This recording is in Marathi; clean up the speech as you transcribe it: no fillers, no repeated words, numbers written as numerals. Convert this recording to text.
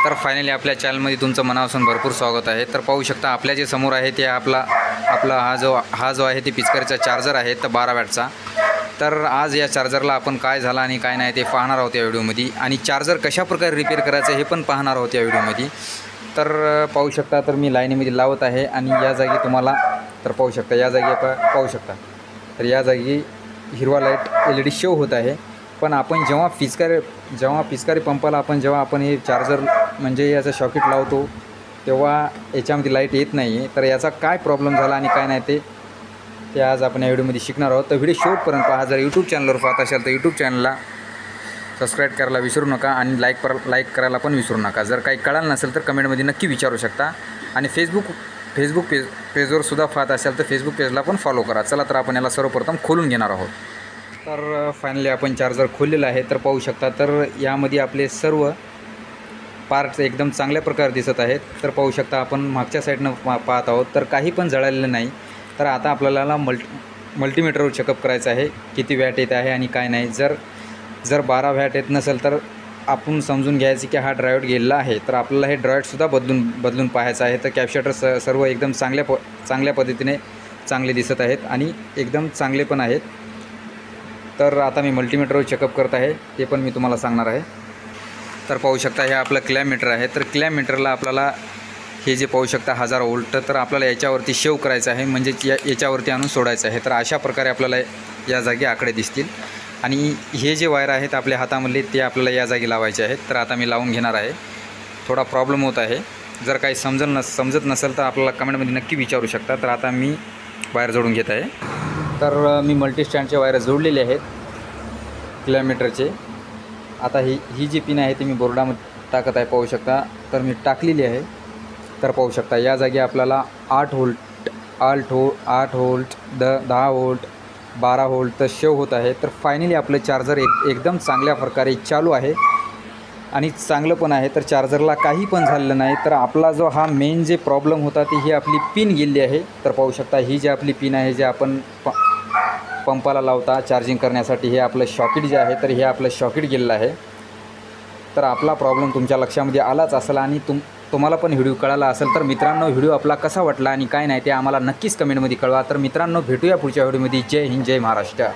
तर फायनली आपल्या चॅनलमध्ये तुमचं मनापासून भरपूर स्वागत आहे। तर पाहू शकता आपल्या जे समोर आहे ते आपला हा जो आहे ते पिचकारीचा चार्जर आहे तर 12 वॅटचा। तर आज या चार्जरला आपण काय झालं आणि काय नाही ते पाहणार आहोत या व्हिडिओमध्ये, आणि चार्जर कशाप्रकारे रिपेअर करायचं हे पण पाहणार आहोत या व्हिडिओमध्ये। तर पाहू शकता तर मी लाईनीमध्ये लावत आहे आणि या जागी तुम्हाला तर पाहू शकता या जागी पाहू शकता तर या जागी हिरवा लाईट LED शो होत आहे। पण आपण जेव्हा पिचकारी पंपाला जेव्हा आपण हे चार्जर म्हणजे याचा सॉकेट लावतो तेव्हा याच्यामध्ये लाईट येत नाही आहे। तर याचा काय प्रॉब्लेम झाला आणि काय नाही ते आज आपण या व्हिडिओमध्ये शिकणार आहोत। तर व्हिडिओ शेवटपर्यंत पहा। जर यूट्यूब चॅनलवर पाहत असाल तर यूट्यूब चॅनलला सबस्क्राईब करायला विसरू नका आणि लाईक करायला पण विसरू नका। जर काही कळालं नसेल तर कमेंटमध्ये नक्की विचारू शकता, आणि फेसबुक पेजवर सुद्धा पाहत असाल तर फेसबुक पेजला पण फॉलो करा। चला तर आपण याला सर्वप्रथम खोलून घेणार आहोत। तर फायनली आपण चार्जर खोललेलं आहे। तर पाहू शकता तर यामध्ये आपले सर्व पार्ट्स एकदम चांगल्या प्रकारे दिसत आहेत। तर पाहू शकता आपण मागच्या साईडनं पाहत आहोत तर काही पण जळालेलं नाही। तर आता आपल्याला मल्टीमीटरवर चेकअप करायचं आहे किती वॅट येत आहे आणि काय नाही। जर 12 वॅट येत नसेल तर आपण समजून घ्यायचं की हा ड्रायोड गेलेला आहे। तर आपल्याला हे ड्रायोडसुद्धा बदलून पाहायचं आहे। तर कॅपॅसिटर सर्व एकदम चांगल्या पद्धतीने चांगले दिसत आहेत आणि एकदम चांगले पण आहेत। तर आता मी मल्टीमीटरवर चेकअप करत आहे ते पण मी तुम्हाला सांगणार आहे। तर पाहू शकता हे आपलं क्लॅम्प मीटर आहे। तर क्लॅम्प मीटरला आपल्याला हे जे पाहू शकता 1000 व्होल्ट तर आपल्याला याच्यावरती शेव करायचं आहे, म्हणजे याच्यावरती आणून सोडायचं आहे। तर अशा प्रकारे आपल्याला या जागी आकडे दिसतील, आणि हे जे वायर आहेत आपल्या हातामधले ते आपल्याला या जागी लावायचे आहेत। तर आता मी लावून घेणार आहे। थोडा प्रॉब्लेम होत आहे, जर काही समजत नसेल तर आपल्याला कमेंटमध्ये नक्की विचारू शकता। तर आता मी वायर जोडून घेत आहे। तर मी मल्टीस्टँडचे वायर जोडलेले आहेत क्लॅम्प मीटरचे। आता ही जी पिन आहे ती मी बोर्डामध्ये टाकत आहे, पाहू शकता। तर मी टाकलेली आहे। तर पाहू शकता या जागी आपल्याला 8 व्होल्ट 10 व्होल्ट 12 व्होल्ट तर शेव होत आहे। तर फायनली आपलं चार्जर एकदम चांगल्या प्रकारे चालू आहे आणि चांगलं पण आहे। तर चार्जरला काही पण झालेलं नाही। तर आपला जो हा मेन जे प्रॉब्लेम होता ती ही आपली पिन गेली आहे। तर पाहू शकता ही जी आपली पिन आहे जे आपण पंपाला लावता चार्जिंग करण्यासाठी, हे आपलं सॉकेट जे आहे तर हे आपलं सॉकेट गेलेलं आहे। तर आपला प्रॉब्लेम तुमच्या लक्षामध्ये आलाच असेल आणि तुम्हाला पण व्हिडिओ कळाला असेल। तर मित्रांनो व्हिडिओ आपला कसा वाटला आणि काय नाही ते आम्हाला नक्कीच कमेंटमध्ये कळवा। तर मित्रांनो भेटूया पुढच्या व्हिडिओमध्ये। जय हिंद, जय महाराष्ट्र।